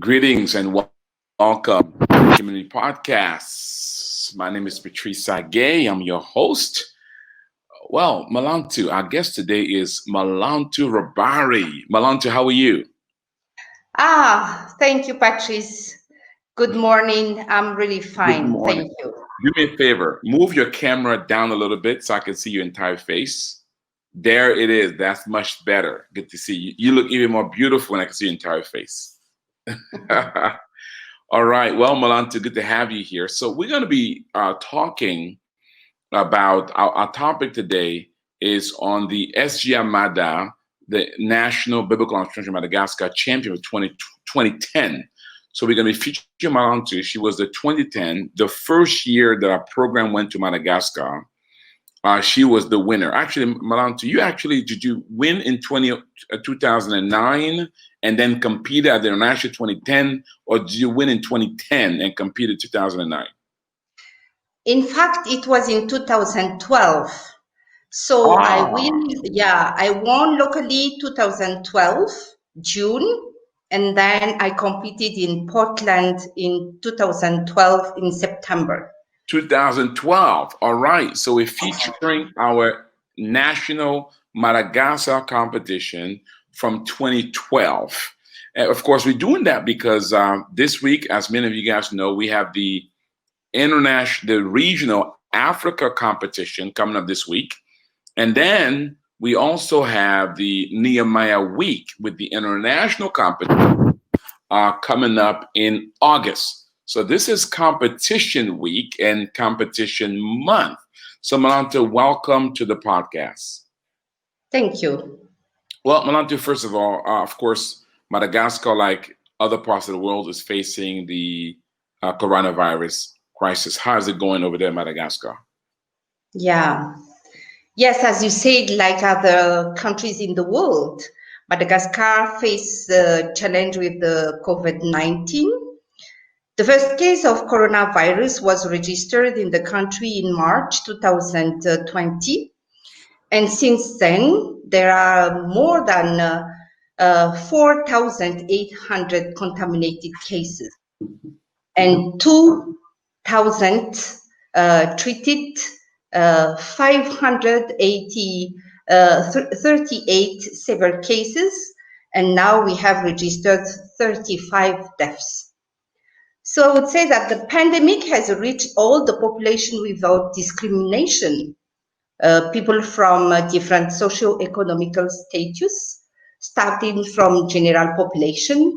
Greetings and welcome to Community Podcasts. My name is Patrice Sage. I'm your host. Well, Malantu, our guest today is Malantu Rabari. Malantu, how are you? Thank you, Patrice. Good morning. I'm really Good fine. morning. Thank you. Do me a favor. Move your camera down a little bit so I can see your entire face. There it is. That's much better. Good to see you. You look even more beautiful when I can see your entire face. All right. Well, Malantu, good to have you here. So we're going to be talking about our topic today is on the SGI Mada, the National Biblical Entrepreneurship Madagascar Champion of 2010. So we're going to be featuring Malantu. She was the 2010, the first year that our program went to Madagascar. She was the winner. Actually, Malantu, did you win in 2009 and then competed at the International 2010, or did you win in 2010 and competed 2009? In fact, it was in 2012. So I won locally 2012, June, and then I competed in Portland in 2012 in September. 2012. All right. So we're featuring our national Madagascar competition from 2012. And of course, we're doing that because this week, as many of you guys know, we have the regional Africa competition coming up this week. And then we also have the Nehemiah week with the international competition coming up in August. So this is competition week and competition month. So Malantu, welcome to the podcast. Thank you. Well, Malantu, first of all, of course, Madagascar, like other parts of the world, is facing the coronavirus crisis. How is it going over there in Madagascar? Yeah. Yes, as you said, like other countries in the world, Madagascar faces the challenge with the COVID-19. The first case of coronavirus was registered in the country in March 2020. And since then, there are more than 4,800 contaminated cases and 2,000 treated, 538 severe cases, and now we have registered 35 deaths. So I would say that the pandemic has reached all the population without discrimination. People from different socio-economical status, starting from general population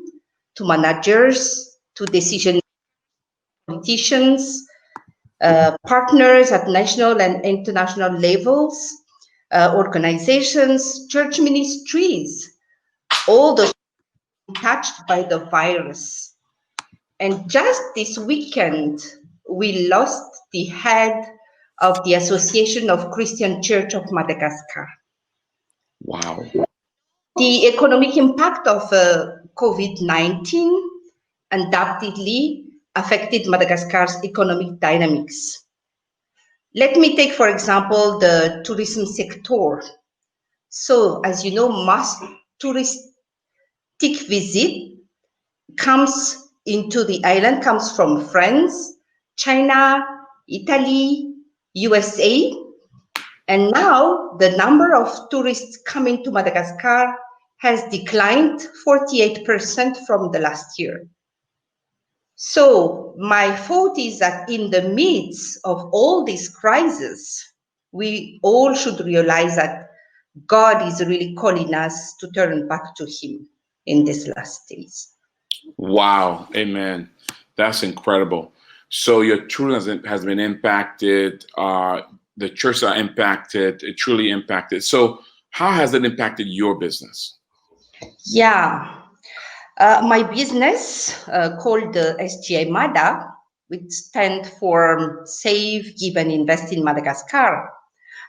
to managers to decision politicians, partners at national and international levels, organizations, church ministries, all those touched by the virus. And just this weekend, we lost the head of the Association of Christian Church of Madagascar. Wow. The economic impact of COVID-19 undoubtedly affected Madagascar's economic dynamics. Let me take, for example, the tourism sector. So, as you know, mass touristic visit comes into the island, comes from France, China, Italy, USA, and now the number of tourists coming to Madagascar has declined 48% from the last year. So my thought is that in the midst of all these crises, we all should realize that God is really calling us to turn back to Him in these last days. Wow. Amen. That's incredible. So your tourism has been impacted. The churches are impacted. It truly impacted. So how has it impacted your business? Yeah. My business called the SGI MADA, which stands for Save, Give and Invest in Madagascar.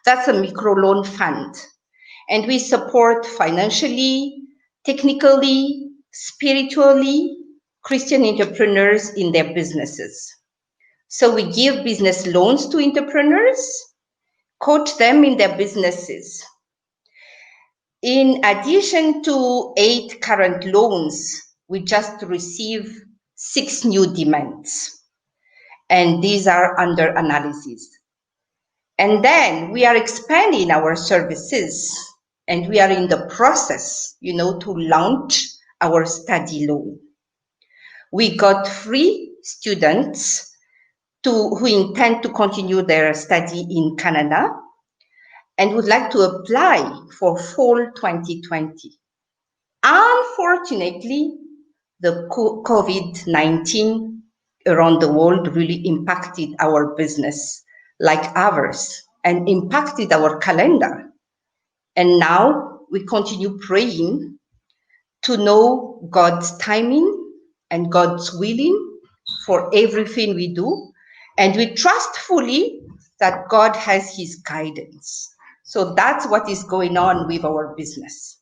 That's a microloan fund. And we support financially, technically, spiritually, Christian entrepreneurs in their businesses. So we give business loans to entrepreneurs, coach them in their businesses. In addition to 8 current loans we just received 6 new demands, and these are under analysis. And then we are expanding our services, and we are in the process, to launch our study loan. We got 3 students who intend to continue their study in Canada and would like to apply for fall 2020. Unfortunately, the COVID-19 around the world really impacted our business like ours and impacted our calendar. And now we continue praying to know God's timing and God's willing for everything we do. And we trust fully that God has his guidance. So that's what is going on with our business.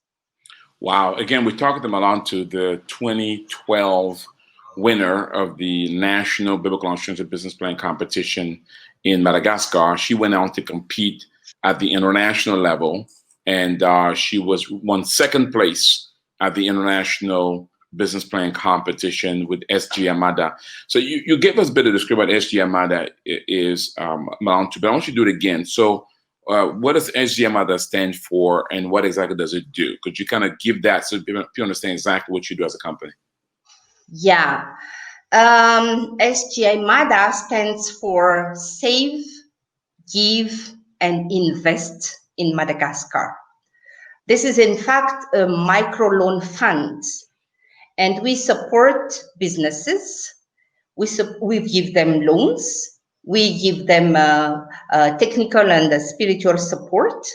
Wow. Again, we're talking to Malantu, the 2012 winner of the National Biblical Insurance Business Plan Competition in Madagascar. She went on to compete at the international level, and she won second place at the International Business Plan Competition with SGI Mada. So you gave us a bit of description what SGI Mada is, Malantu, but I want you to do it again. So what does SGI Mada stand for, and what exactly does it do? Could you kind of give that so people understand exactly what you do as a company? Yeah. SGI Mada stands for Save, Give, and Invest in Madagascar. This is in fact a microloan fund, and we support businesses. We give them loans. We give them technical and spiritual support.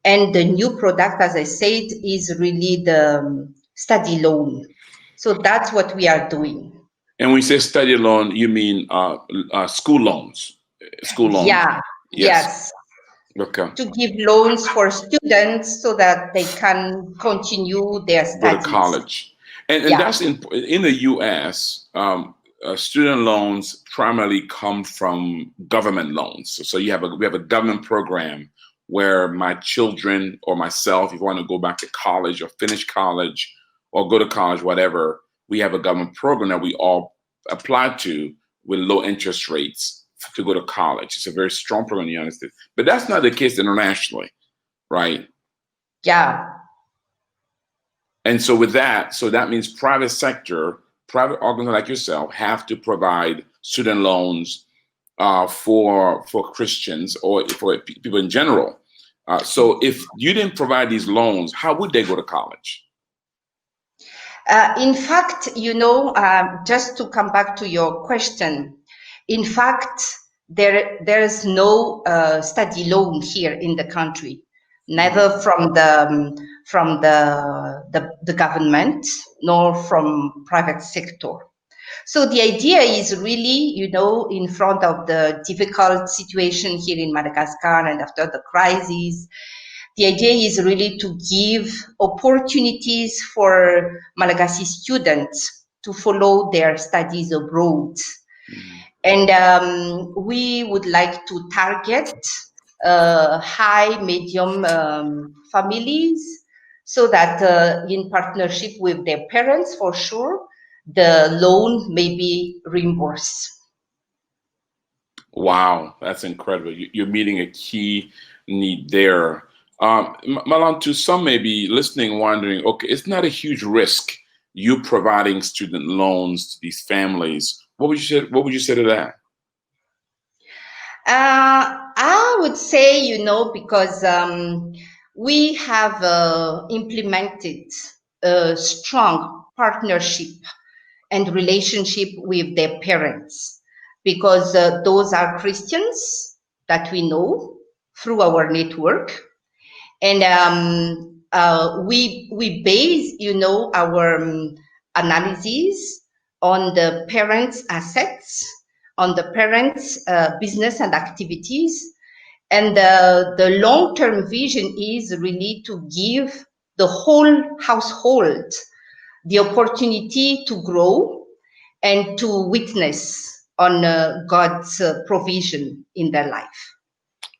And the new product, as I said, is really the study loan. So that's what we are doing. And when you say study loan, you mean school loans? School loans? Yeah, yes. Okay. To give loans for students so that they can continue their studies. Go to college. And that's in the U.S., student loans primarily come from government loans. So we have a government program where my children or myself, if you want to go back to college or finish college or go to college, whatever, we have a government program that we all apply to with low interest rates to go to college. It's a very strong program in the United States. But that's not the case internationally, right? Yeah. And so with that, so that means private sector, private organizations like yourself have to provide student loans for Christians or for people in general. So if you didn't provide these loans, how would they go to college? In fact, just to come back to your question, in fact, there is no study loan here in the country, neither from the government nor from private sector. So the idea is really, in front of the difficult situation here in Madagascar and after the crisis, the idea is really to give opportunities for Malagasy students to follow their studies abroad. And we would like to target high, medium families so that in partnership with their parents, for sure, the loan may be reimbursed. Wow, that's incredible. You're meeting a key need there. Malantu, some may be listening, wondering, okay, it's not a huge risk you providing student loans to these families. What would you say to that? I would say, because we have implemented a strong partnership and relationship with their parents, because those are Christians that we know through our network. And we base, our analysis on the parents' assets, on the parents' business and activities. And the long-term vision is really to give the whole household the opportunity to grow and to witness on God's provision in their life.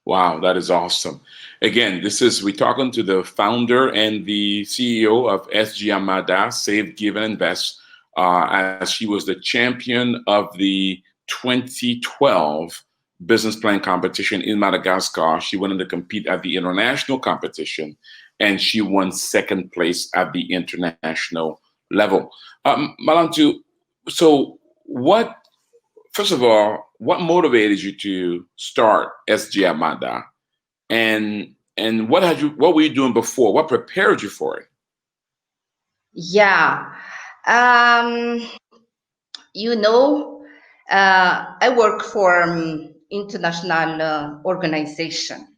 Wow, that is awesome. Again, we're talking to the founder and the CEO of SGI Mada, Save, Give, and Invest, as she was the champion of the 2012 business plan competition in Madagascar. She went on to compete at the international competition, and she won second place at the international level. Malantu, so first of all, what motivated you to start SG Amada, and what were you doing before? What prepared you for it? Yeah. Um, you know, I work for international organization.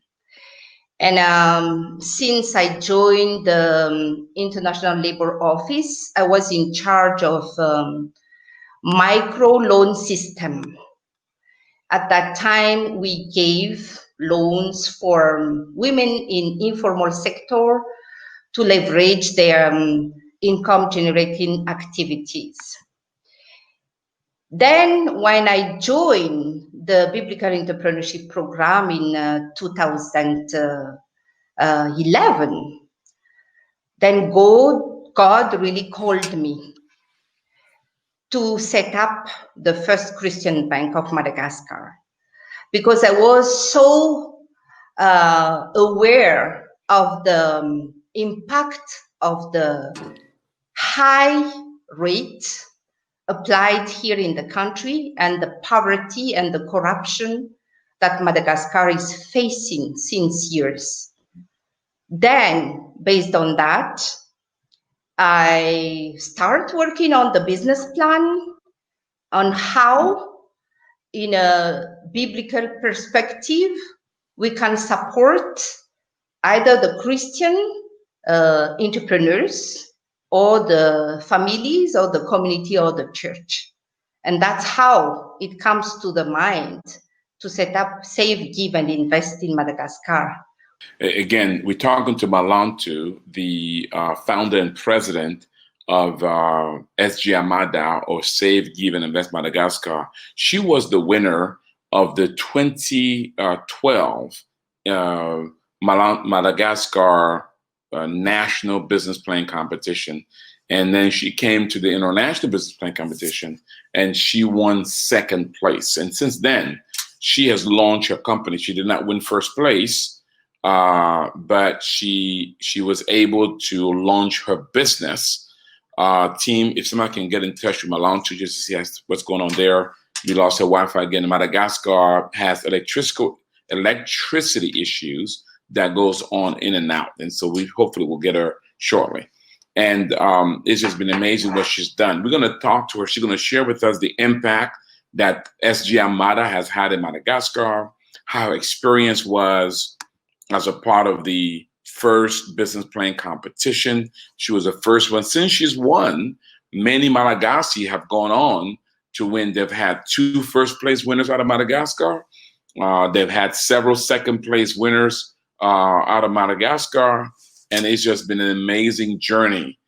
And since I joined the International Labor Office, I was in charge of micro loan system. At that time, we gave loans for women in informal sector to leverage their income generating activities. Then when I joined the Biblical Entrepreneurship Program in 2011, then God really called me to set up the first Christian bank of Madagascar, because I was so aware of the impact of the high rate applied here in the country and the poverty and the corruption that Madagascar is facing since years. Then, based on that, I start working on the business plan on how, in a biblical perspective, we can support either the Christian entrepreneurs or the families or the community or the church. And that's how it comes to the mind to set up Save, Give, and Invest in Madagascar. Again, we're talking to Malantu, the founder and president of SG Amada, or Save, Give, and Invest Madagascar. She was the winner of the 2012 Madagascar National Business Plan Competition. And then she came to the International Business Plan Competition, and she won second place. And since then, she has launched her company. She did not win first place, but she was able to launch her business. Team, if somebody can get in touch with Malantu just to see what's going on there. We lost her Wi-Fi again. Madagascar has electricity issues that goes on in and out, and so we hopefully will get her shortly. And it's just been amazing what she's done. We're going to talk to her. She's going to share with us the impact that SG Amada has had in Madagascar, how her experience was as a part of the first business plan competition. She was the first one. Since she's won, many Malagasy have gone on to win. They've had 2 first place winners out of Madagascar. They've had several second place winners out of Madagascar. And it's just been an amazing journey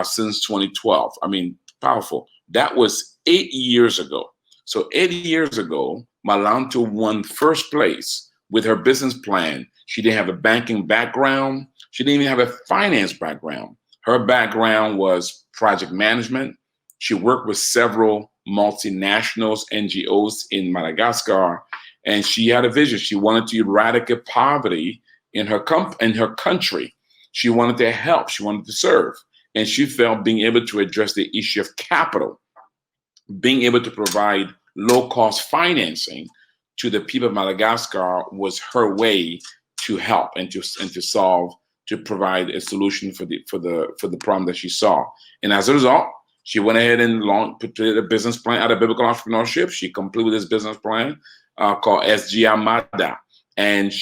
since 2012. I mean, powerful. That was 8 years ago. So 8 years ago, Malantu won first place with her business plan. She didn't have a banking background. She didn't even have a finance background. Her background was project management. She worked with several multinationals, NGOs in Madagascar, and she had a vision. She wanted to eradicate poverty in her country. She wanted to help. She wanted to serve. And she felt being able to address the issue of capital, being able to provide low-cost financing to the people of Madagascar was her way to help and to solve, to provide a solution for the problem that she saw. And as a result, she went ahead and put a business plan out of biblical entrepreneurship. She completed this business plan called SG Amada. And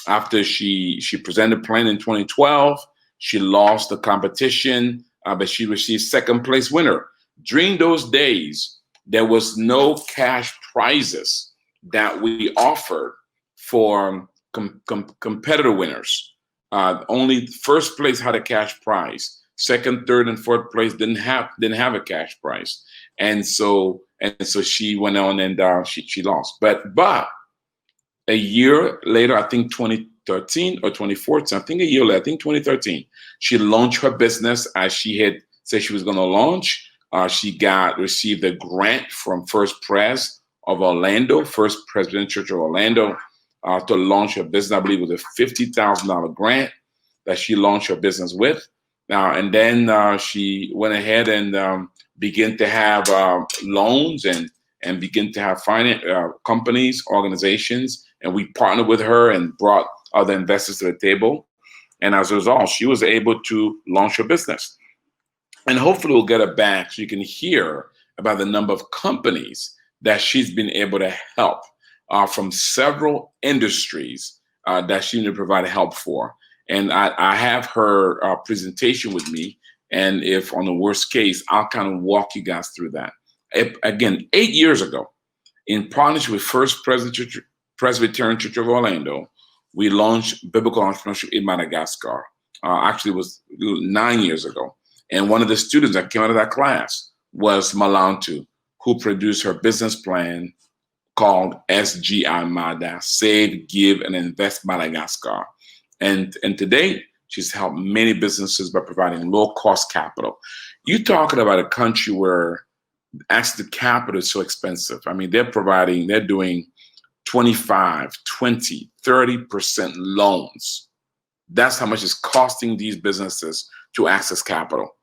after she presented the plan in 2012, she lost the competition, but she received second place winner. During those days, there was no cash prizes that we offered for competitor winners. Only first place had a cash prize. Second, third, and fourth place didn't have a cash prize, and so she went on and she lost. But a year later, I think 2013 or 2014, I think a year later, I think 2013, she launched her business as she had said she was going to launch. She received a grant from First Pres of Orlando, First Presbyterian Church of Orlando, to launch her business. I believe it was a $50,000 grant that she launched her business with. And then she went ahead and began to have loans and begin to have finance companies, organizations, and we partnered with her and brought other investors to the table. And as a result, she was able to launch her business. And hopefully we'll get her back so you can hear about the number of companies that she's been able to help from several industries that she needed to provide help for. And I have her presentation with me. And if on the worst case, I'll kind of walk you guys through that. Again, 8 years ago, in partnership with First Presbyterian Church of Orlando, we launched Biblical Entrepreneurship in Madagascar. Actually, it was 9 years ago. And one of the students that came out of that class was Malantu, who produced her business plan called SGI Mada, Save, Give, and Invest Madagascar. And today, she's helped many businesses by providing low-cost capital. You're talking about a country where access to capital is so expensive. I mean, they're doing 25, 20, 30% loans. That's how much it's costing these businesses to access capital.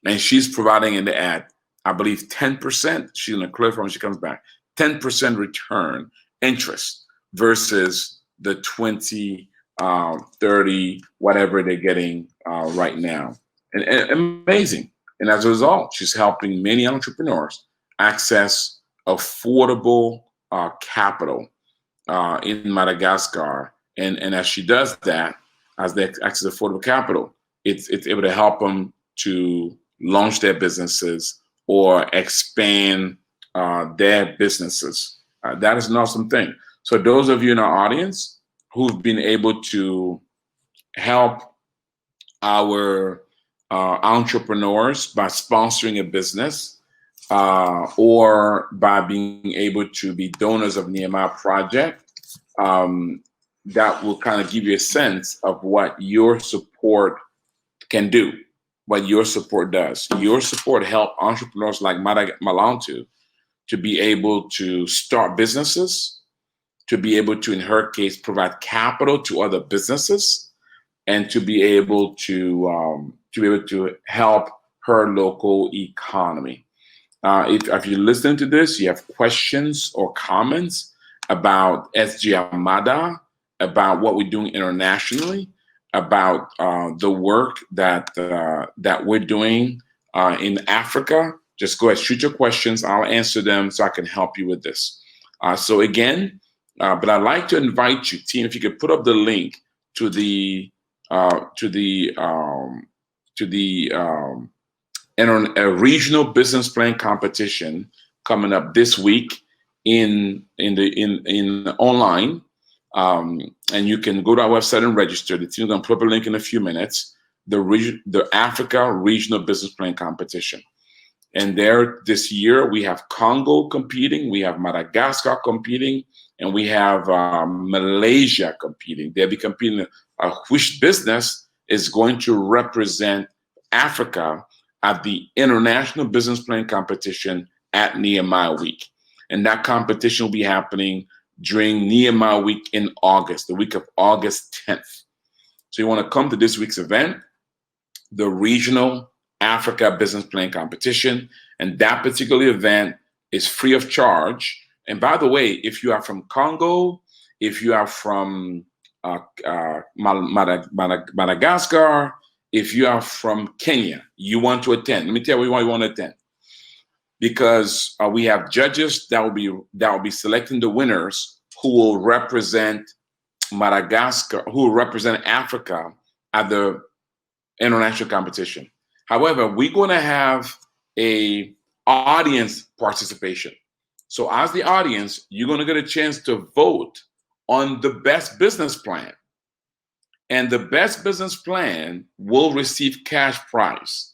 And she's providing in the ad, I believe 10%, she's going to clear from when she comes back, 10% return interest versus the 20, 30, whatever they're getting right now. And amazing. And as a result, she's helping many entrepreneurs access affordable capital in Madagascar. And as she does that, as they access affordable capital, it's able to help them to launch their businesses or expand their businesses. That is an awesome thing. So those of you in our audience who've been able to help our entrepreneurs by sponsoring a business or by being able to be donors of Nehemiah Project, that will kind of give you a sense of what your support can do, what your support does. Your support help entrepreneurs like Malantu to be able to start businesses, to be able to, in her case, provide capital to other businesses, and to be able to help her local economy. If you're listening to this, you have questions or comments about SGI Mada, about what we're doing internationally, about the work that we're doing in Africa, just go ahead, shoot your questions. I'll answer them so I can help you with this. So again, but I'd like to invite you, team, if you could put up the link to the regional business plan competition coming up this week in online. And you can go to our website and register. The team's going to put up a link in a few minutes. The Africa Regional Business Plan Competition. And there this year we have Congo competing, we have Madagascar competing, and we have Malaysia competing. They'll be competing. Which business is going to represent Africa at the International Business Plan Competition at Nehemiah Week? And that competition will be happening during Nehemiah Week in August, the week of August 10th. So you want to come to this week's event, the Regional Africa Business Plan Competition, and that particular event is free of charge. And by the way, if you are from Congo, if you are from Madagascar, if you are from Kenya, you want to attend. Let me tell you why you want to attend. Because we have judges that will be selecting the winners who will represent Madagascar, who will represent Africa at the international competition. However, we're going to have a audience participation. So as the audience, you're going to get a chance to vote on the best business plan. And the best business plan will receive cash prize.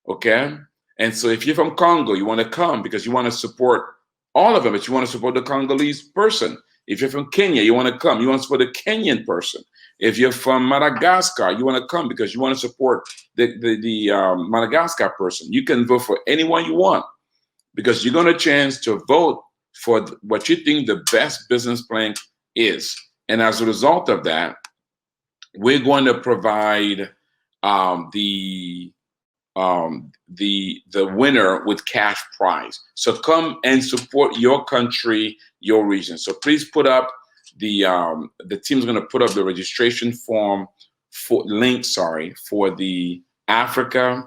Okay? And so if you're from Congo, you want to come because you want to support all of them, but you want to support the Congolese person. If you're from Kenya, you want to come. You want to support a Kenyan person. If you're from Madagascar, you want to come because you want to support the Madagascar person. You can vote for anyone you want because you're going to chance to vote for what you think the best business plan is. And as a result of that, we're going to provide the winner with cash prize. So come and support your country, your region. So please put up the team's going to put up the registration form for the Africa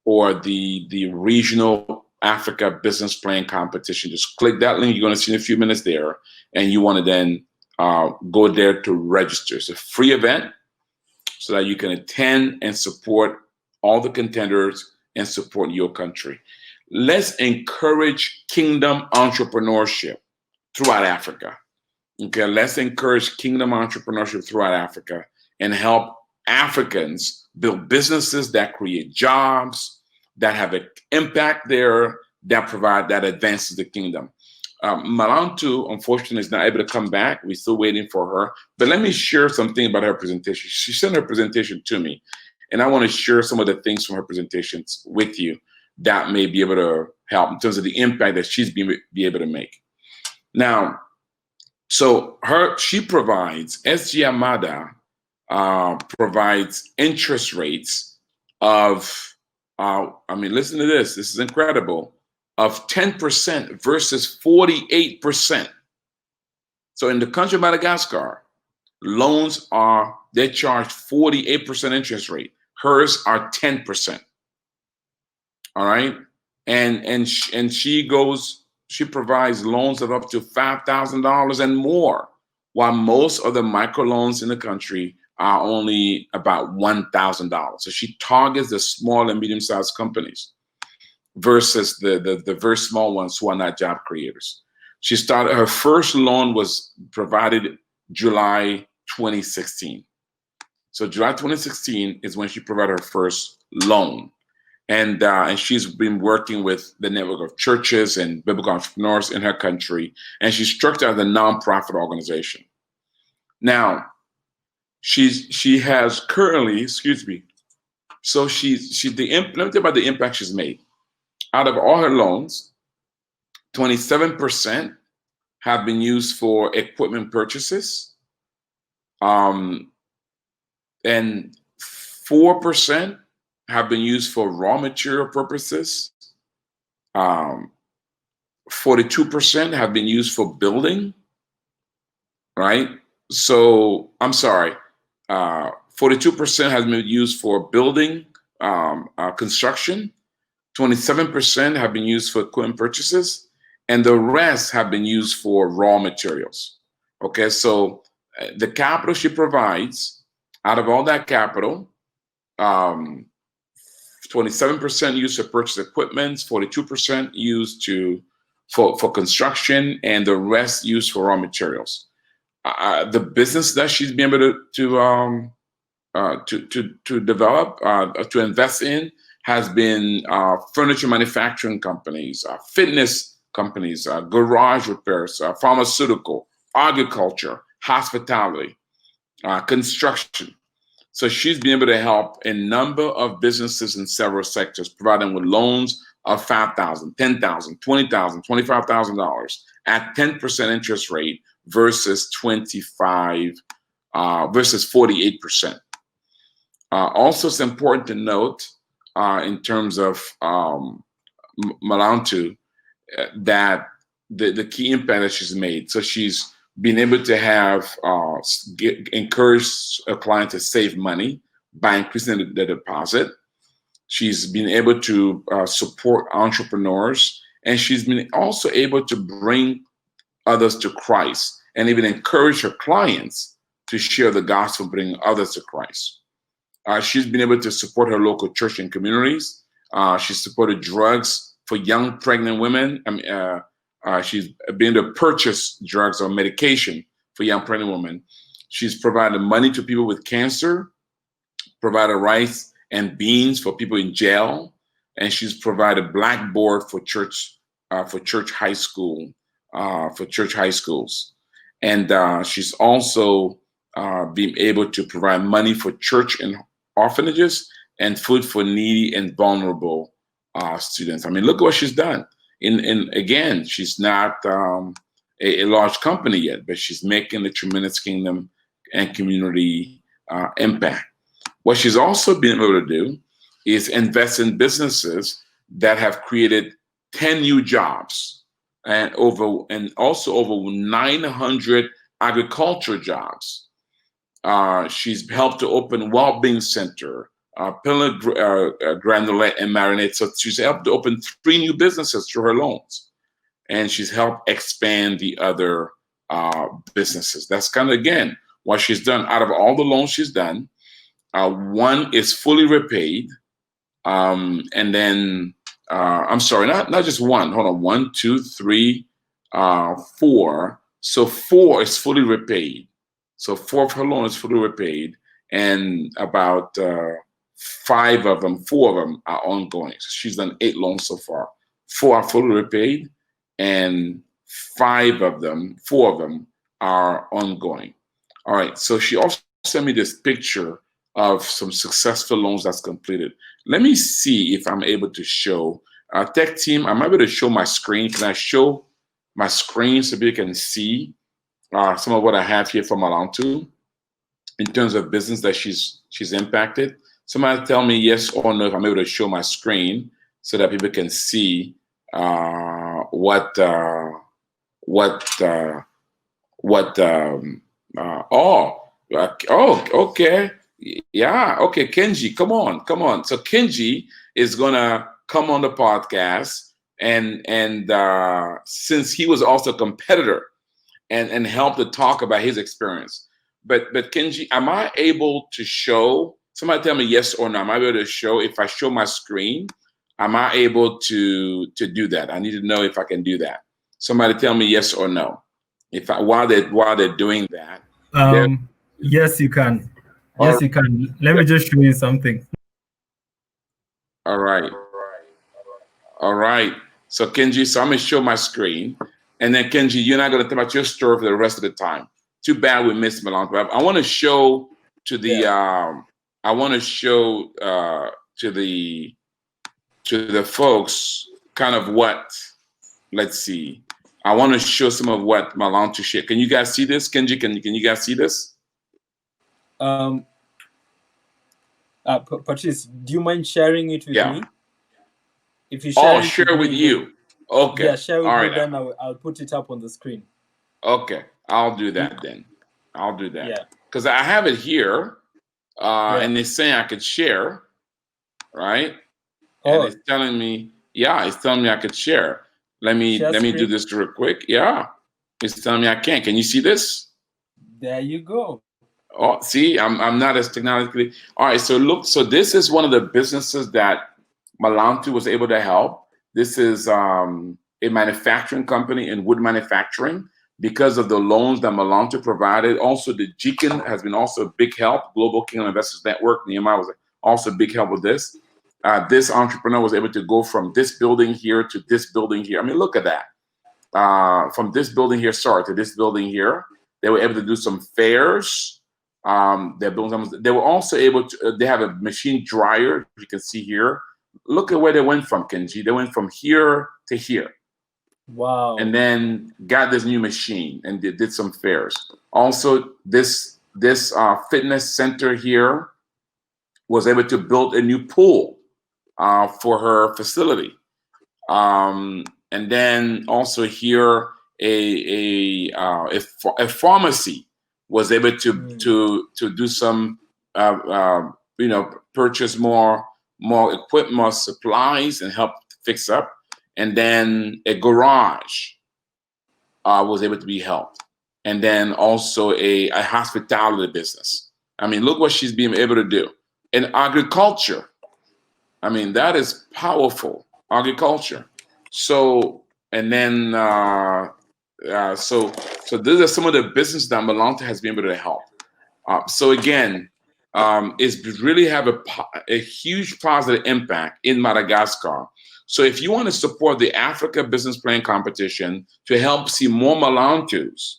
or the regional Africa business plan competition. Just click that link. You're going to see in a few minutes there, and you want to then go there to register. It's a free event so that you can attend and support all the contenders and support your country. Let's encourage kingdom entrepreneurship throughout Africa. Okay, let's encourage kingdom entrepreneurship throughout Africa and help Africans build businesses that create jobs, that have an impact there, that provide, that advances the kingdom. Malantu, unfortunately, is not able to come back. We're still waiting for her. But let me share something about her presentation. She sent her presentation to me, and I want to share some of the things from her presentations with you that may be able to help in terms of the impact that she's be able to make. Now, so she provides, SGI Mada provides interest rates of, listen to this. This is incredible. Of 10% versus 48%. So in the country of Madagascar, loans they charge 48% interest rate. Hers are 10%. All right. And she provides loans of up to $5,000 and more, while most of the microloans in the country are only about $1,000. So she targets the small and medium-sized companies versus the very small ones who are not job creators. She started, her first loan was provided July 2016. So July 2016 is when she provided her first loan. And she's been working with the network of churches and biblical entrepreneurs in her country. And she's structured as a nonprofit organization. Now, she has currently, so let me tell you about the impact she's made. Out of all her loans, 27% have been used for equipment purchases, and 4% have been used for raw material purposes. 42% have been used for building, right? So, I'm sorry, 42% has been used for building, construction. 27% have been used for equipment purchases, and the rest have been used for raw materials. Okay, so the capital she provides, out of all that capital, 27% used to purchase equipment, 42% used for construction, and the rest used for raw materials. The business that she's been able to develop, to invest in, has been furniture manufacturing companies, fitness companies, garage repairs, pharmaceutical, agriculture, hospitality, construction. So she's been able to help a number of businesses in several sectors, providing with loans of $5,000, $10,000, $20,000, $25,000 at 10% interest rate versus 48%. Also, it's important to note in terms of Malantu that the key impact that she's made. So she's been able to have encourage a client to save money by increasing the deposit. She's been able to support entrepreneurs, and she's been also able to bring others to Christ and even encourage her clients to share the gospel, bring others to Christ. She's been able to support her local church and communities. She's supported drugs for young pregnant women. She's been able to purchase drugs or medication for young pregnant women. She's provided money to people with cancer, provided rice and beans for people in jail, and she's provided blackboard for church high schools. And she's also been able to provide money for church and orphanages and food for needy and vulnerable students. I mean, look at what she's done. And again, she's not a large company yet, but she's making a tremendous kingdom and community impact. What she's also been able to do is invest in businesses that have created 10 new jobs and also over 900 agriculture jobs. She's helped to open Wellbeing Center, Pillar Granulate and Marinade. So she's helped to open 3 new businesses through her loans, and she's helped expand the other businesses. That's kind of, again, what she's done. Out of all the loans she's done, 1 is fully repaid, and then I'm sorry, not just 1. Hold on, 1, 2, 3, 4. So 4 is fully repaid. So 4 of her loans is fully repaid, and about 4 of them are ongoing. So she's done 8 loans so far. 4 are fully repaid, and 4 of them are ongoing. All right. So she also sent me this picture of some successful loans that's completed. Let me see if I'm able to show. Tech team, I'm able to show my screen. Can I show my screen so you can see some of what I have here from Malantu in terms of business that she's impacted? Somebody tell me yes or no if I'm able to show my screen so that people can see what okay. Yeah, okay, Kenji, come on. So Kenji is gonna come on the podcast, and since he was also a competitor and helped to talk about his experience. But Kenji, am I able to show? Somebody tell me yes or no. Am I able to show? If I show my screen, am I able to do that? I need to know if I can do that. Somebody tell me yes or no. While they're doing that. Yes, you can. Yes, you can. Let me just show you something. All right. So Kenji, so I'm gonna show my screen, and then Kenji, you're not gonna talk about your story for the rest of the time. Too bad we missed Milan. I want to show to the to the folks kind of what. Let's see. I want to show some of what Milan to share. Can you guys see this, Kenji? Can you guys see this? Patrice, do you mind sharing it with me? If you share with you. Okay. Yeah, share with me, then I'll put it up on the screen. Okay, I'll do that then. I'll do that. Yeah. Because I have it here, and it's saying I could share, right? And it's telling me, I could share. Let me do this real quick. Yeah, it's telling me I can't. Can you see this? There you go. Oh, see, I'm not as technologically. All right, so look, so this is one of the businesses that Malantu was able to help. This is a manufacturing company in wood manufacturing because of the loans that Malantu provided. Also, the GKIN has been also a big help. Global Kingdom Investors Network. Nehemiah was also a big help with this. This entrepreneur was able to go from this building here to this building here. I mean, look at that. From this building here, to this building here. They were able to do some fairs. They were also able to, they have a machine dryer, you can see here. Look at where they went from, Kenji. They went from here to here. Wow. And then got this new machine and did some fairs. Also, this fitness center here was able to build a new pool for her facility. And then also here, a pharmacy was able to do some, purchase more equipment, more supplies, and help fix up. And then a garage was able to be helped. And then also a hospitality business. I mean, look what she's been able to do. In agriculture, I mean, that is powerful, agriculture. So, and then, so these are some of the business that Malantu has been able to help. So again, it's really have a huge positive impact in Madagascar. So if you want to support the Africa Business Plan Competition to help see more Malantus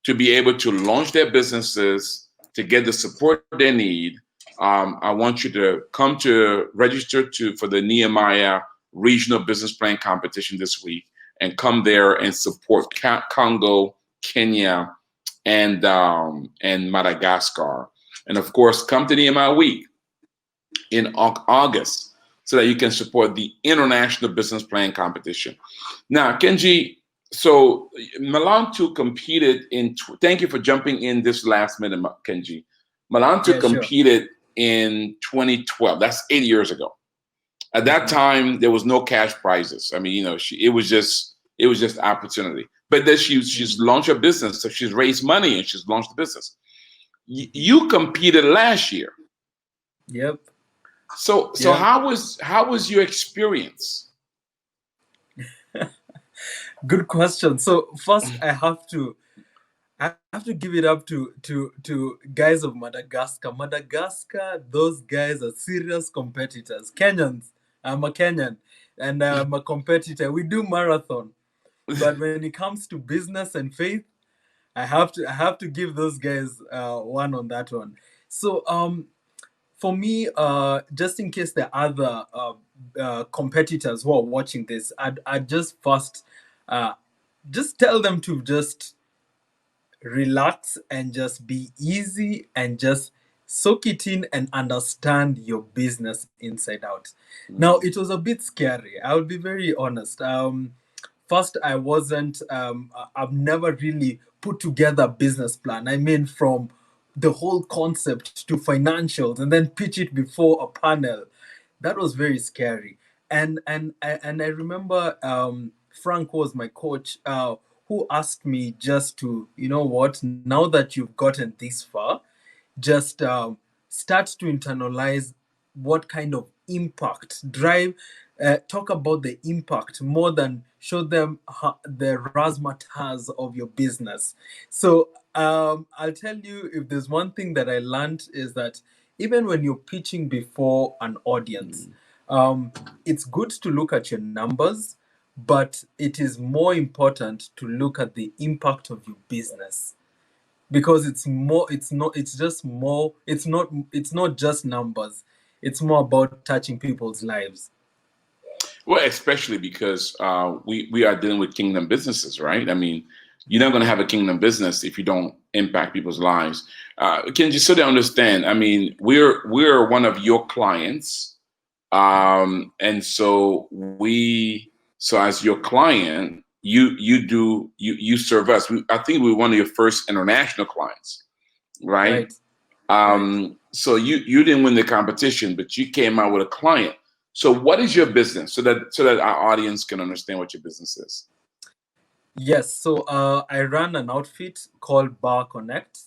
to be able to launch their businesses, to get the support they need. I want you to come to register for the Nehemiah Regional Business Plan Competition this week, and come there and support Congo, Kenya, and Madagascar. And of course, come to Nehemiah Week in August so that you can support the International Business Plan Competition. Now, Kenji, so Malantu competed in, thank you for jumping in this last minute, Kenji. Malantu competed in 2012. That's 8 years ago. At that time, there was no cash prizes. I mean, you know, it was just opportunity. But then she's launched a business, so she's raised money and she's launched the business. You competed last year. Yep. So how was your experience? Good question. So first, I have to give it up to guys of Madagascar. Madagascar, those guys are serious competitors. Kenyans, I'm a Kenyan, and I'm a competitor. We do marathon, but when it comes to business and faith, I have to give those guys one on that one. So for me, just in case the other competitors who are watching this, I'd just first just tell them to just relax and just be easy and just soak it in and understand your business inside out. Now, it was a bit scary. I'll be very honest. First, I wasn't, I've never really put together a business plan. I mean, from the whole concept to financials and then pitch it before a panel. That was very scary. And I remember Frank was my coach, who asked me just to, you know what, now that you've gotten this far, just start to internalize what kind of impact, talk about the impact more than show them the razzmatazz of your business. So I'll tell you, if there's one thing that I learned is that even when you're pitching before an audience, it's good to look at your numbers, but it is more important to look at the impact of your business, because it's not just numbers. It's more about touching people's lives. Well, especially because we are dealing with kingdom businesses, right? I mean, you're not going to have a kingdom business if you don't impact people's lives. Can you sort of understand? I mean, we're one of your clients, and so as your client, you serve us. I think we're one of your first international clients, right? So you didn't win the competition, but you came out with a client. So what is your business, so that our audience can understand what your business is? Yes, so I run an outfit called Bar Connect,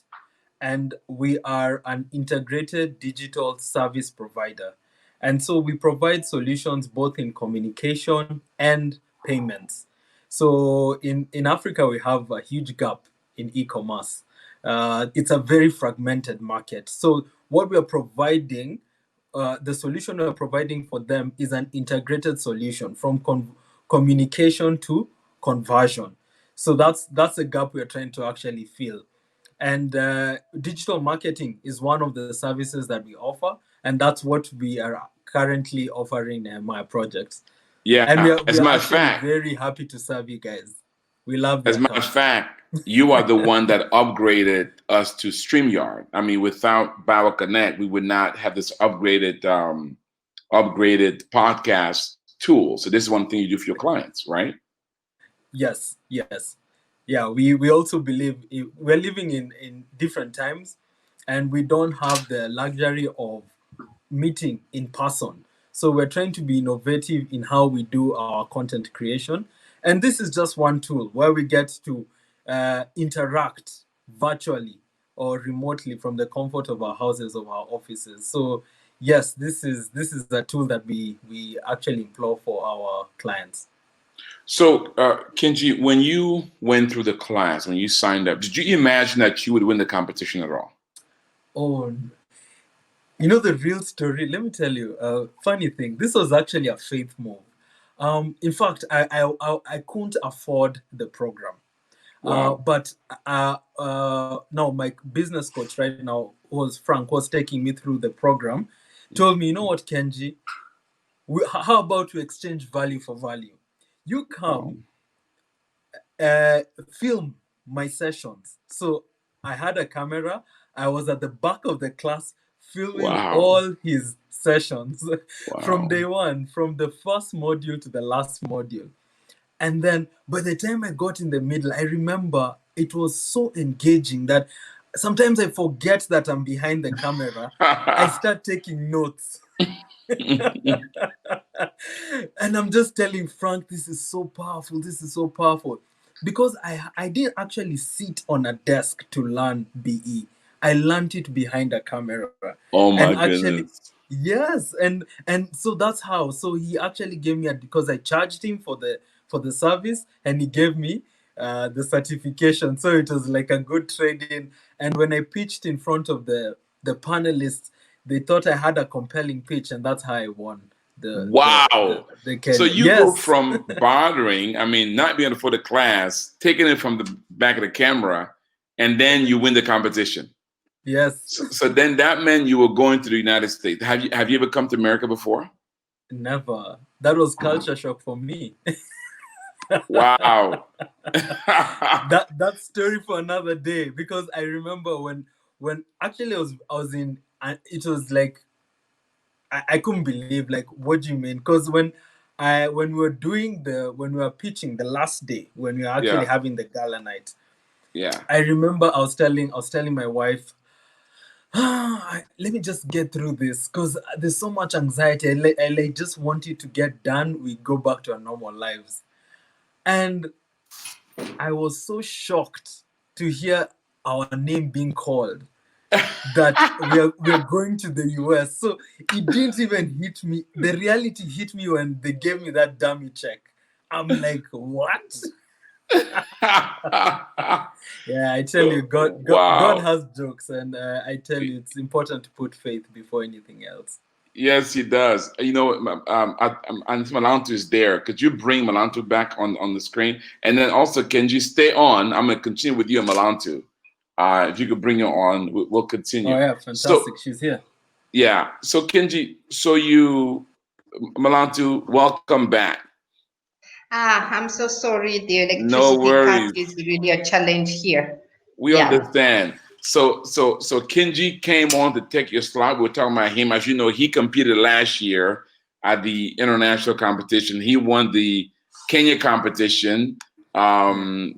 and we are an integrated digital service provider. And so we provide solutions both in communication and payments. So in Africa, we have a huge gap in e-commerce. It's a very fragmented market. So what we are providing, the solution we're providing for them is an integrated solution from communication to conversion. So that's a gap we're trying to actually fill. And digital marketing is one of the services that we offer, and that's what we are currently offering in my projects. Yeah, and we as a are matter of actually fact, very happy to serve you guys. We love as a matter of fact, you are the one that upgraded us to StreamYard. I mean, without Bauer Connect, we would not have this upgraded podcast tool. So this is one thing you do for your clients, right? Yes. Yeah, we also believe we're living in different times, and we don't have the luxury of meeting in person. So we're trying to be innovative in how we do our content creation. And this is just one tool where we get to interact virtually or remotely from the comfort of our houses, of our offices. So yes, this is a tool that we actually employ for our clients. So, Kenji, when you went through the class, when you signed up, did you imagine that you would win the competition at all? Oh, you know the real story? Let me tell you a funny thing. This was actually a faith move. In fact, I couldn't afford the program. Wow. But now my business coach right now Frank was taking me through the program, told me, you know what, Kenji, how about we exchange value for value? You Wow. come, film my sessions. So I had a camera. I was at the back of the class filming Wow. all his sessions from Wow. day one, from the first module to the last module. And then by the time I got in the middle, I remember it was so engaging that sometimes I forget that I'm behind the camera. I start taking notes. And I'm just telling Frank, this is so powerful. This is so powerful. Because I didn't actually sit on a desk to learn BE. I learned it behind a camera. Oh my And actually, goodness. yes, and so that's how. So he actually gave me because I charged him for the service, and he gave me the certification. So it was like a good trade-in. And when I pitched in front of the panelists, they thought I had a compelling pitch, and that's how I won Wow. the So Kenya. you go Yes. from bartering, I mean, not being for the class, taking it from the back of the camera, and then you win the competition. Yes. So then that meant you were going to the United States. Have you ever come to America before? Never. That was culture shock for me. Wow. that story for another day, because I remember when actually I was in, and it was like I couldn't believe, like, what do you mean? Because when we were pitching the last day, when we were actually Yeah. having the gala night, Yeah. I remember I was telling my wife, let me just get through this, because there's so much anxiety. I just want it to get done. We go back to our normal lives. And I was so shocked to hear our name being called, that we're going to the US. So it didn't even hit me. The reality hit me when they gave me that dummy check. I'm like, what? Yeah, I tell you, God Wow. has jokes, and I tell you, it's important to put faith before anything else. Yes, he does. You know, and Malantu is there. Could you bring Malantu back on the screen? And then also, Kenji, stay on. I'm going to continue with you and Malantu. If you could bring her on, we'll continue. Oh yeah, fantastic. She's here. Yeah. So Kenji, Malantu, welcome back. I'm so sorry. The No electricity worries. cut is really a challenge here. We understand. So Kenji came on to take your slot. We were talking about him. As you know, he competed last year at the international competition. He won the Kenya competition last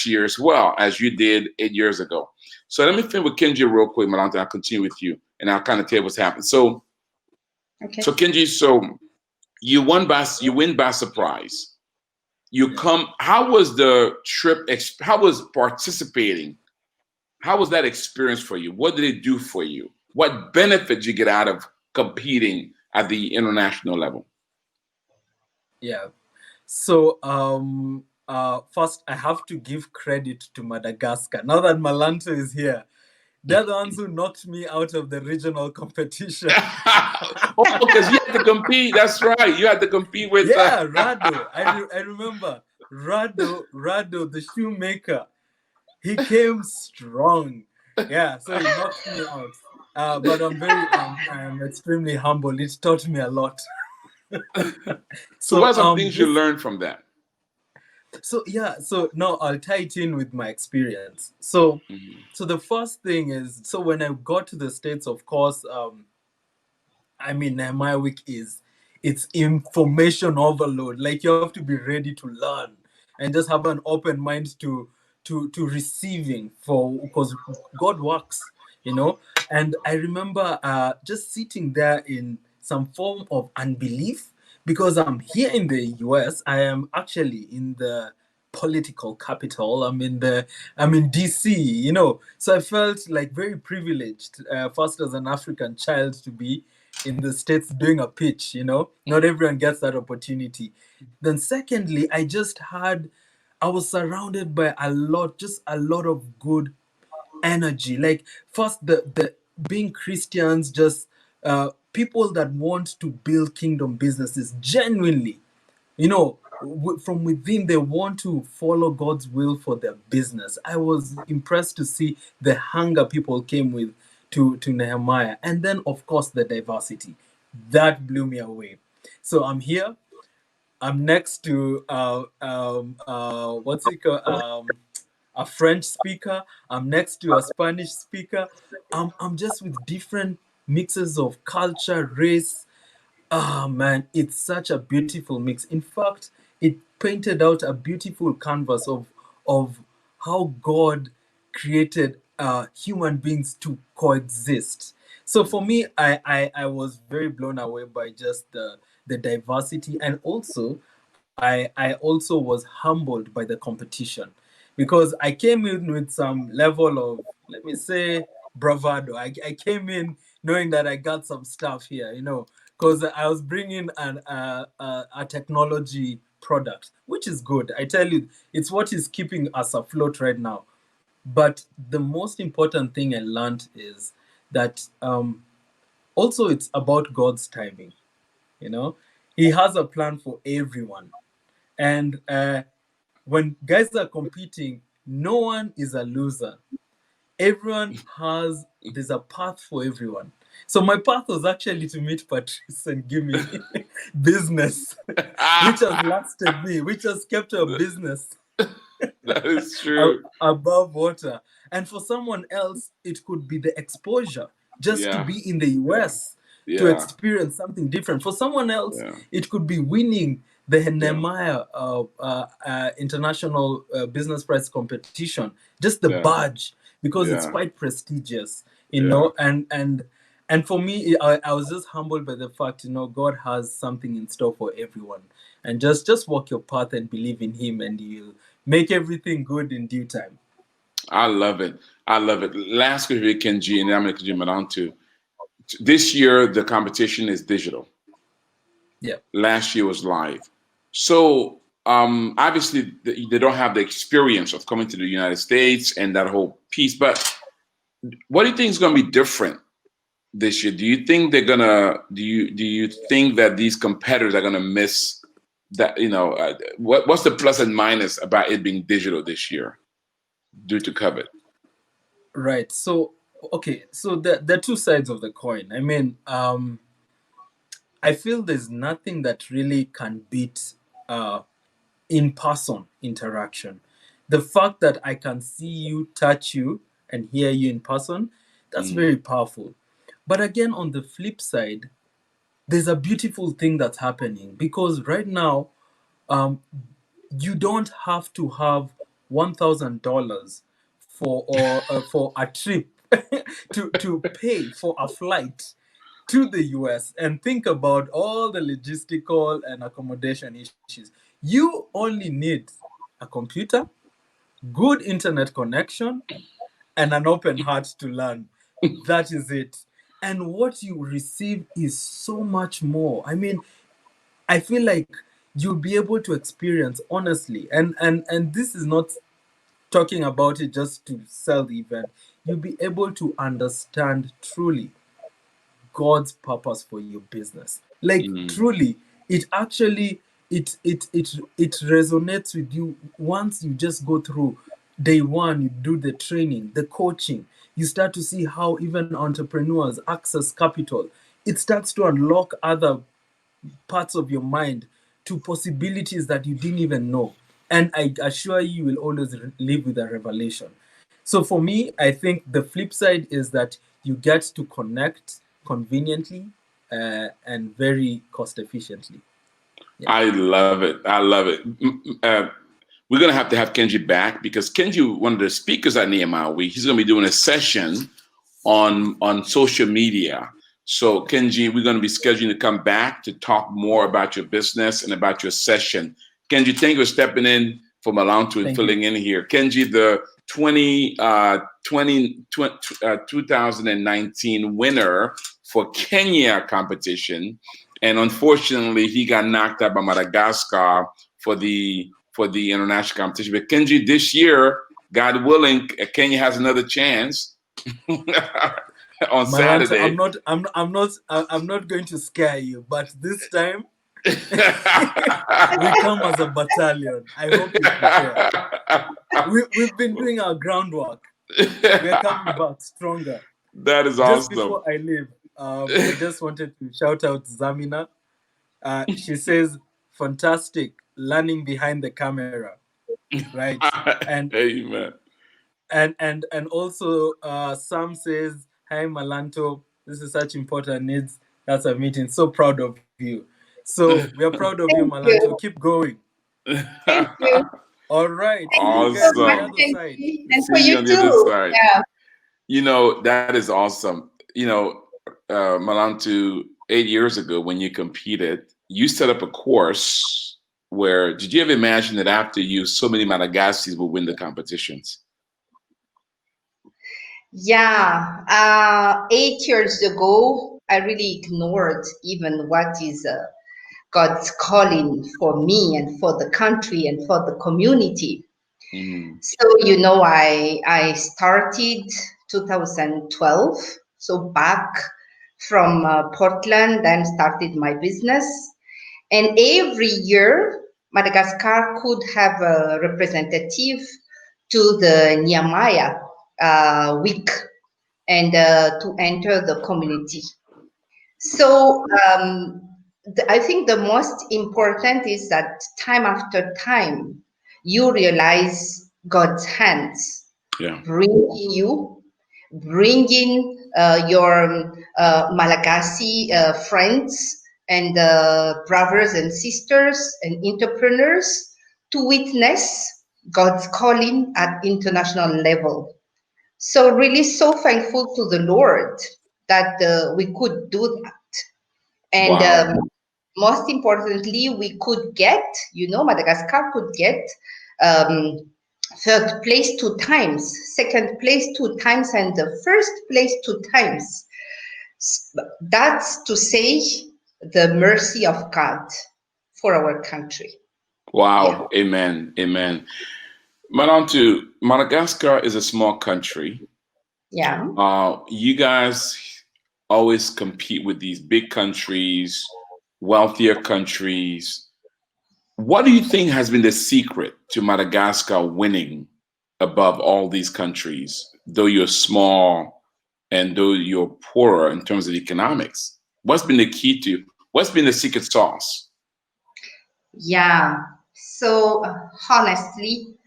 year as well, as you did 8 years ago. So let me finish with Kenji real quick, Malanta. I'll continue with you, and I'll kind of tell you what's happened. So Kenji, you win by surprise. You come. How was the trip? How was participating? How was that experience for you? What did it do for you? What benefit did you get out of competing at the international level? Yeah. So first I have to give credit to Madagascar. Now that Malanto is here, they're the ones who knocked me out of the regional competition. Oh, because you had to compete. That's right. You had to compete with. Yeah, Rado. I remember Rado, the shoemaker. He came strong. Yeah, so he knocked me out. But I'm extremely humble. It taught me a lot. So what are some things you learned from that? So now I'll tie it in with my experience. So the first thing is, so when I got to the States, of course, Nehemiah Week it's information overload. Like, you have to be ready to learn and just have an open mind to receiving, because God works, And I remember just sitting there in some form of unbelief, because I'm here in the US. I am actually in the political capital. I'm in DC, So I felt like very privileged, first as an African child, to be in the States doing a pitch, Not everyone gets that opportunity. Then secondly, I was surrounded by a lot of good energy. Like, first, the being Christians, just people that want to build kingdom businesses genuinely, from within, they want to follow God's will for their business. I was impressed to see the hunger people came with to Nehemiah. And then, of course, the diversity. That blew me away. So I'm here. I'm next to what's it called? A French speaker. I'm next to a Spanish speaker. I'm just with different mixes of culture, race. Ah, man, it's such a beautiful mix. In fact, it painted out a beautiful canvas of how God created human beings to coexist. So for me, I was very blown away by just the diversity, and also I also was humbled by the competition, because I came in with some level of, let me say, bravado. I came in knowing that I got some stuff here, because I was bringing a technology product, which is good. I tell you, it's what is keeping us afloat right now. But the most important thing I learned is that also it's about God's timing. He has a plan for everyone. And when guys are competing, no one is a loser. There's a path for everyone. So my path was actually to meet Patrice and give me business, which has lasted me, which has kept our business That is true. above water. And for someone else, it could be the exposure just to Yeah. be in the US to Yeah. experience something different. For someone else, Yeah. it could be winning the Nehemiah International Business Prize competition, just the Yeah. badge, because it's Yeah. quite prestigious, Yeah. and for me, I was just humbled by the fact, God has something in store for everyone, and just walk your path and believe in Him, and you'll make everything good in due time. I love it. I love it. Last question, Kenji, and then I'm going to jump it on to. This year, the competition is digital. Yeah. Last year was live. So obviously, they don't have the experience of coming to the United States and that whole piece. But what do you think is going to be different this year? Do you think they're gonna? Do you think that these competitors are going to miss that? What's the plus and minus about it being digital this year due to COVID? Right. So, okay. So the two sides of the coin. I mean, I feel there's nothing that really can beat in-person interaction. The fact that I can see you, touch you, and hear you in person, that's very powerful. But again, on the flip side, there's a beautiful thing that's happening, because right now, you don't have to have $1,000 for a trip to pay for a flight to the US and think about all the logistical and accommodation issues. You only need a computer, good internet connection, and an open heart to learn. That is it. And what you receive is so much more. I mean, I feel like you'll be able to experience honestly, and this is not talking about it just to sell the event. You'll be able to understand truly God's purpose for your business. Like truly, it actually it resonates with you once you just go through day one. You do the training, the coaching. You start to see how even entrepreneurs access capital. It starts to unlock other parts of your mind to possibilities that you didn't even know. And I assure you, will always live with a revelation. So for me, I think the flip side is that you get to connect conveniently and very cost efficiently. Yeah. I love it. I love it. We're going to have Kenji back, because Kenji, one of the speakers at Nehemiah Week, he's going to be doing a session on social media. So Kenji, we're going to be scheduling to come back to talk more about your business and about your session. Kenji, thank you for stepping in from Alanto and filling in here. Kenji, the 2019 winner for Kenya competition, and unfortunately he got knocked out by Madagascar for the international competition. But Kenji, this year, God willing, Kenya has another chance. On Saturday. I'm not going to scare you, but this time We come as a battalion. I hope you prepare. We've been doing our groundwork. We're coming back stronger. That is Just awesome. before I leave, I just wanted to shout out Zamina. She says, fantastic, learning behind the camera. Right. And Amen. and also Sam says, hi Malanto, this is such important needs. That's a meeting. So proud of you. So we are proud of you, Thank you. Malanto. Keep going. Thank you. All right. See Thank you you so guys on much, the other thank side. you. And for See you you on the other too. side. Yeah. You know, that is awesome. You know, Malantu, 8 years ago when you competed, you set up a course where, did you ever imagine that after you, so many Madagascars would win the competitions? Yeah. 8 years ago, I really ignored even what is God's calling for me and for the country and for the community. Mm. So, I started 2012. So back from Portland, then started my business. And every year, Madagascar could have a representative to the Nehemiah week and to enter the community. So I think the most important is that time after time, you realize God's hands Yeah. bringing you, bringing your Malagasy friends and brothers and sisters and entrepreneurs to witness God's calling at international level. So really so thankful to the Lord that we could do that. And Wow. most importantly, we could get, Madagascar could get um, third place 2 times, second place 2 times, and the first place 2 times. That's to say the mercy of God for our country. Wow. Yeah. Amen. Amen. Malantu, Madagascar is a small country. Yeah. You guys always compete with these big countries, wealthier countries. What do you think has been the secret to Madagascar winning above all these countries, though you're small and though you're poorer in terms of economics? What's been the secret sauce? Yeah. So honestly,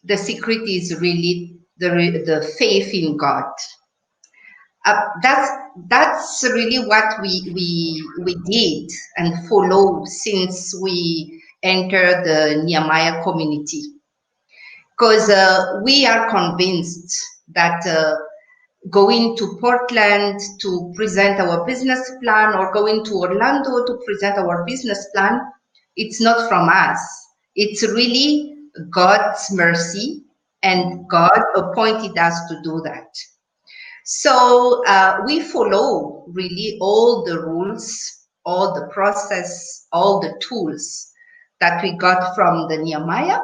the secret is really the faith in God. That's really what we did and follow since we entered the Nehemiah community, because we are convinced that going to Portland to present our business plan or going to Orlando to present our business plan, it's not from us. It's really God's mercy, and God appointed us to do that. So we follow really all the rules, all the process, all the tools that we got from the Nehemiah.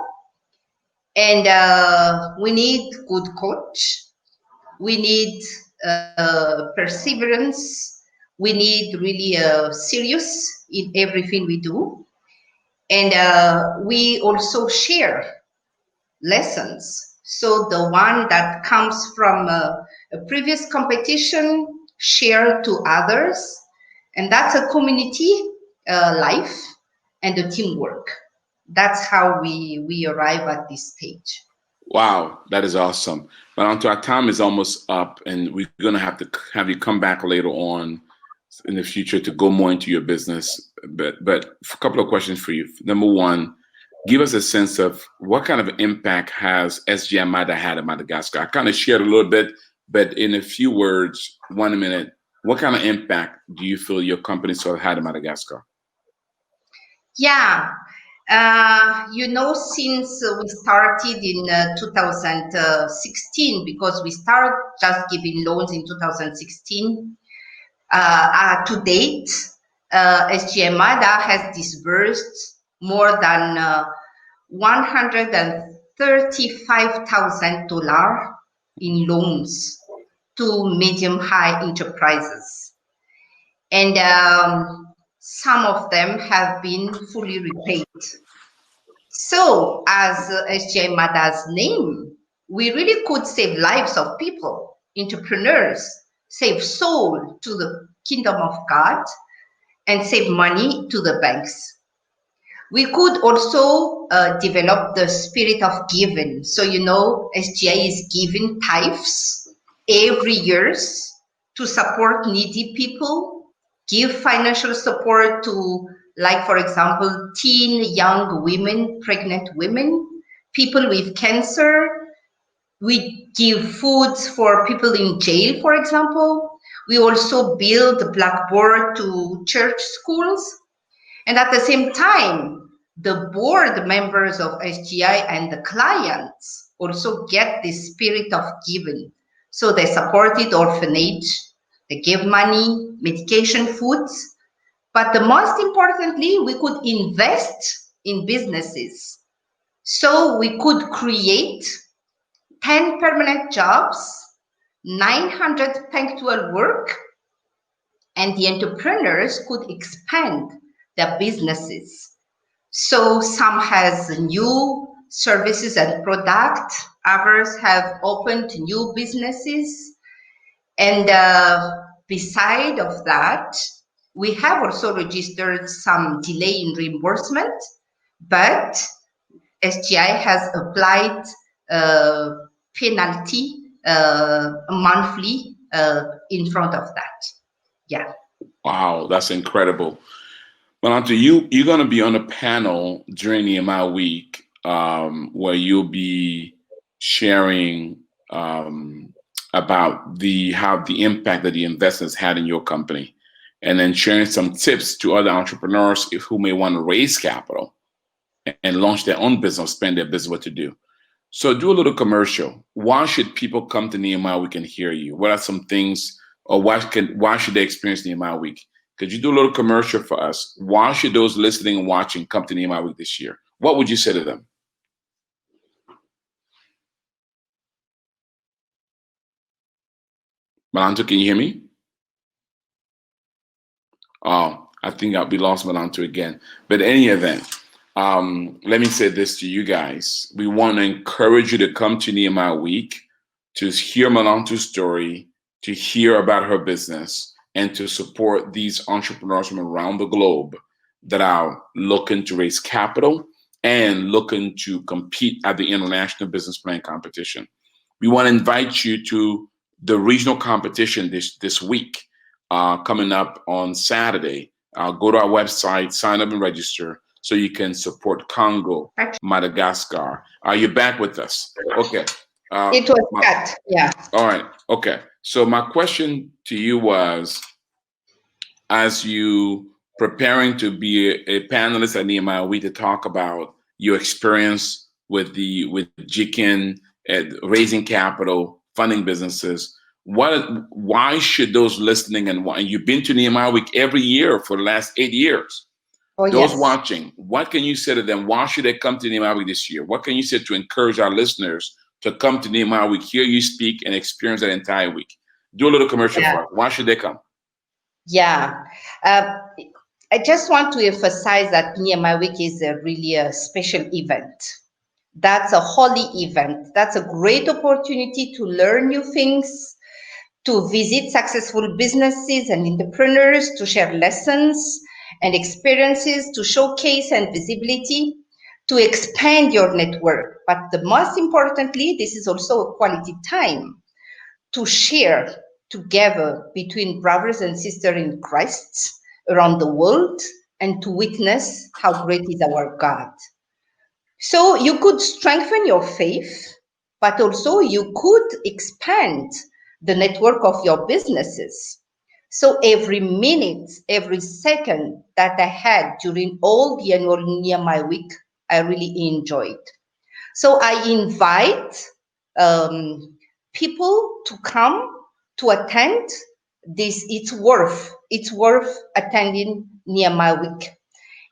And we need good coach. We need perseverance. We need really serious in everything we do. And we also share lessons. So the one that comes from a previous competition, share to others. And that's a community life and a teamwork. That's how we arrive at this stage. Wow, that is awesome. But our time is almost up, and we're going to have you come back later on in the future to go more into your business. But a couple of questions for you. Number one, give us a sense of what kind of impact has SGI Mada had in Madagascar? I kind of shared a little bit, but in a few words, 1 minute, what kind of impact do you feel your company sort of had in Madagascar? Yeah. Since we started in 2016, because we started just giving loans in 2016, to date, SGI Mada has disbursed more than $135,000 in loans to medium-high enterprises. And some of them have been fully repaid. So, as SGI Mada's name, we really could save lives of people, entrepreneurs, save soul to the kingdom of God, and save money to the banks. We could also develop the spirit of giving. So, you know, SGI is giving tithes every year to support needy people, give financial support to, like, for example, teen young women, pregnant women, people with cancer. We give foods for people in jail, for example. We also build blackboard to church schools. And at the same time, the board members of SGI and the clients also get this spirit of giving. So they supported orphanage, they give money, medication, foods. But the most importantly, we could invest in businesses. So we could create 10 permanent jobs, 900 punctual work, and the entrepreneurs could expand their businesses. So some has new services and product, others have opened new businesses. And beside of that, we have also registered some delay in reimbursement, but SGI has applied penalty monthly in front of that. Yeah. Wow, that's incredible. Malanta, you're going to be on a panel during Nehemiah Week where you'll be sharing about how the impact that the investments had in your company, and then sharing some tips to other entrepreneurs who may want to raise capital and launch their own business, spend their business, what to do. So do a little commercial. Why should people come to Nehemiah Week and hear you? What are some things, or why should they experience Nehemiah Week? Could you do a little commercial for us? Why should those listening and watching come to Nehemiah Week this year? What would you say to them? Malanto, can you hear me? Oh, I think we lost Malanto again. But in any event, let me say this to you guys. We want to encourage you to come to Nehemiah Week to hear Malanto's story, to hear about her business, and to support these entrepreneurs from around the globe that are looking to raise capital and looking to compete at the International Business Plan Competition. We want to invite you to the regional competition this week, coming up on Saturday. Go to our website, sign up and register so you can support Congo, Madagascar. Are you back with us? Okay. It was cut, yeah. All right, okay. So my question to you was, as you preparing to be a panelist at Nehemiah Week to talk about your experience with GKIN, raising capital, funding businesses, why should those listening and you've been to Nehemiah Week every year for the last 8 years? Those watching, what can you say to them? Why should they come to Nehemiah Week this year? What can you say to encourage our listeners to come to Nehemiah Week, hear you speak, and experience that entire week? Do a little commercial for us. Why should they come? Yeah. I just want to emphasize that Nehemiah Week is really a special event. That's a holy event. That's a great opportunity to learn new things, to visit successful businesses and entrepreneurs, to share lessons and experiences, to showcase and visibility, to expand your network. But the most importantly, this is also a quality time to share together between brothers and sisters in Christ around the world and to witness how great is our God. So you could strengthen your faith, but also you could expand the network of your businesses. So every minute, every second that I had during all the annual Nehemiah Week, I really enjoyed. So I invite people to come to attend this. It's worth attending Nehemiah Week.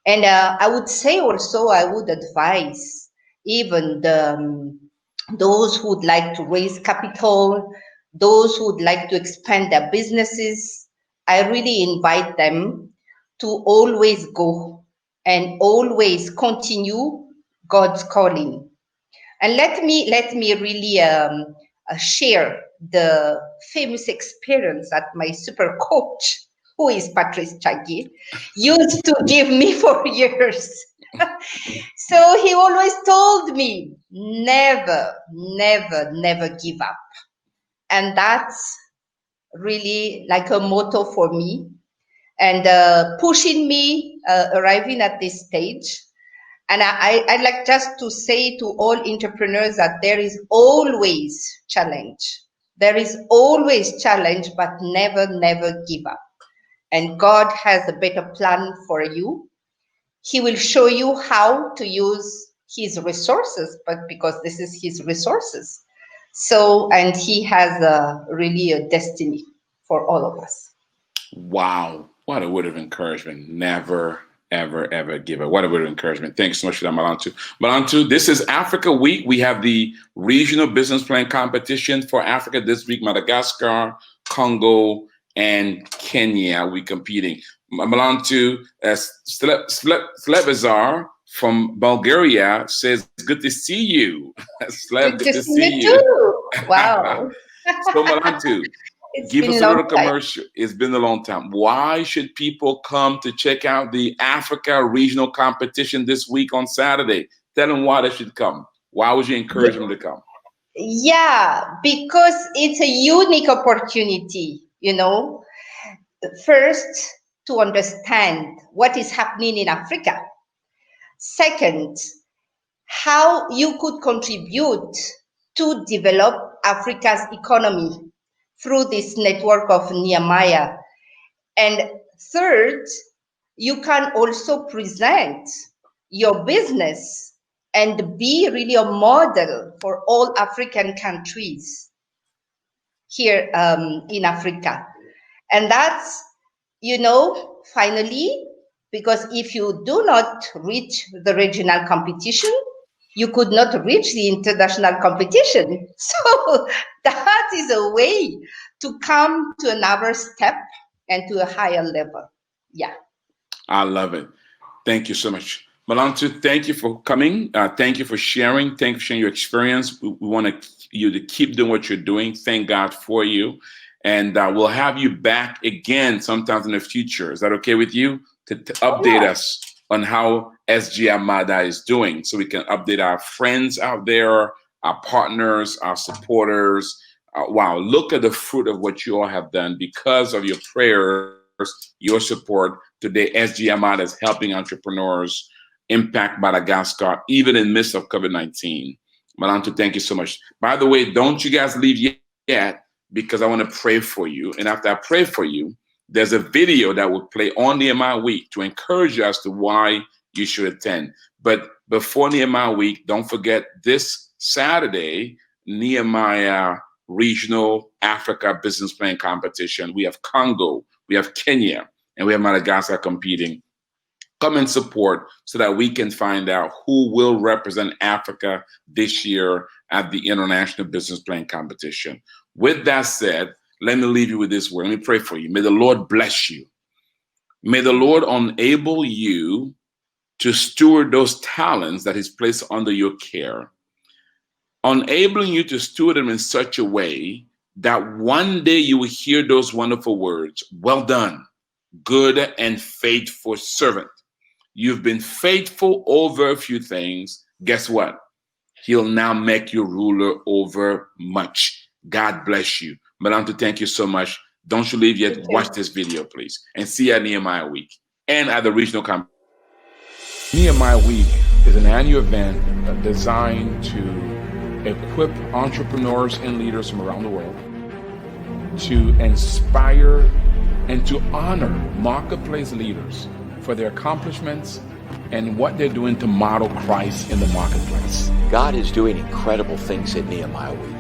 And I would say also, I would advise even those who would like to raise capital, those who would like to expand their businesses, I really invite them to always go and always continue God's calling. And let me really share the famous experience that my super coach, who is Patrice Chagi, used to give me for years. So he always told me, never, never, never give up. And that's really like a motto for me, and pushing me arriving at this stage. And I'd like just to say to all entrepreneurs that there is always challenge. There is always challenge, but never, never give up. And God has a better plan for you. He will show you how to use his resources, but because this is his resources. So, and he has really a destiny for all of us. Wow. What a word of encouragement. Never, ever, ever give up. What a word of encouragement. Thanks so much for that, Malantu. Malantu, this is Africa Week. We have the regional business plan competition for Africa this week. Madagascar, Congo, and Kenya. We competing. Malantu, Slevazar from Bulgaria says, good to see you. Slev, good to see you. Too. Wow. So Malantu, give us a little commercial. It's been a long time. Why should people come to check out the Africa regional competition this week on Saturday? Tell them why they should come. Why would you encourage them to come? Yeah, because it's a unique opportunity, you know. First, to understand what is happening in Africa. Second, how you could contribute to develop Africa's economy through this network of Nehemiah. And third, you can also present your business and be really a model for all African countries here in Africa. And that's, you know, finally, because if you do not reach the regional competition, you could not reach the international competition. So that is a way to come to another step and to a higher level. Yeah. I love it. Thank you so much. Malantu, thank you for coming. Thank you for sharing. Thank you for sharing your experience. We want you to keep doing what you're doing. Thank God for you. And we'll have you back again sometimes in the future. Is that okay with you? To update us on how SGI Mada is doing, so we can update our friends out there, our partners, our supporters. Wow, look at the fruit of what you all have done because of your prayers, your support. Today, SGI Mada is helping entrepreneurs impact Madagascar, even in the midst of COVID-19. Malantu, thank you so much. By the way, don't you guys leave yet, because I want to pray for you. And after I pray for you, there's a video that will play on Nehemiah Week to encourage you as to why you should attend. But before Nehemiah Week, don't forget this Saturday, Nehemiah Regional Africa Business Plan Competition. We have Congo, we have Kenya, and we have Madagascar competing. Come and support so that we can find out who will represent Africa this year at the International Business Plan Competition. With that said, let me leave you with this word. Let me pray for you. May the Lord bless you. May the Lord enable you to steward those talents that He's placed under your care, enabling you to steward them in such a way that one day you will hear those wonderful words, well done, good and faithful servant. You've been faithful over a few things. Guess what? He'll now make you ruler over much. God bless you. Malantu, thank you so much. Don't you leave yet. Watch this video, please. And see you at Nehemiah Week and at the regional conference. Nehemiah Week is an annual event designed to equip entrepreneurs and leaders from around the world to inspire and to honor marketplace leaders for their accomplishments and what they're doing to model Christ in the marketplace. God is doing incredible things at Nehemiah Week.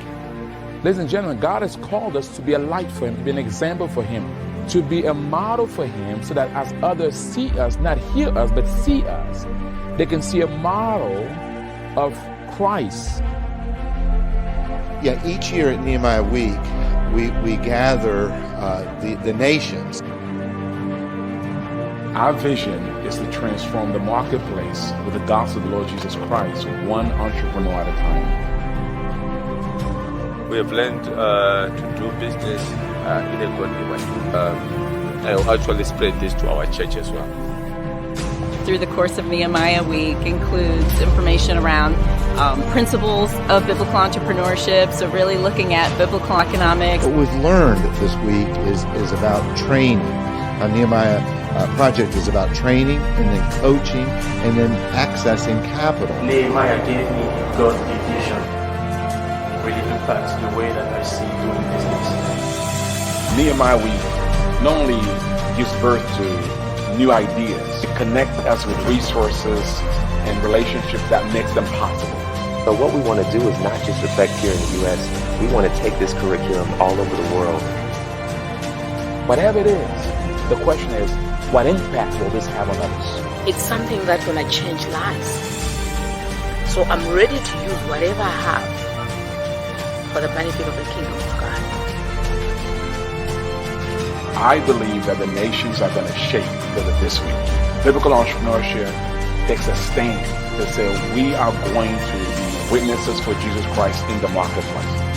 Ladies and gentlemen, God has called us to be a light for Him, to be an example for Him, to be a model for Him, so that as others see us, not hear us, but see us, they can see a model of Christ. Yeah, each year at Nehemiah Week, we gather the nations. Our vision is to transform the marketplace with the gospel of the Lord Jesus Christ, one entrepreneur at a time. We have learned to do business in a godly way. I'll actually spread this to our church as well. Through the course of Nehemiah Week includes information around principles of biblical entrepreneurship, so really looking at biblical economics. What we've learned this week is about training. Nehemiah project is about training and then coaching and then accessing capital. Nehemiah gave me God's vision. Really impacts the way that I see doing business. Nehemiah Week not only gives birth to new ideas, it connects us with resources and relationships that makes them possible. So what we want to do is not just affect here in the U.S. We want to take this curriculum all over the world. Whatever it is, the question is, what impact will this have on others? It's something that's going to change lives. So I'm ready to use whatever I have for the benefit of the kingdom of God. I believe that the nations are going to shake because of this week. Biblical entrepreneurship takes a stand to say we are going to be witnesses for Jesus Christ in the marketplace.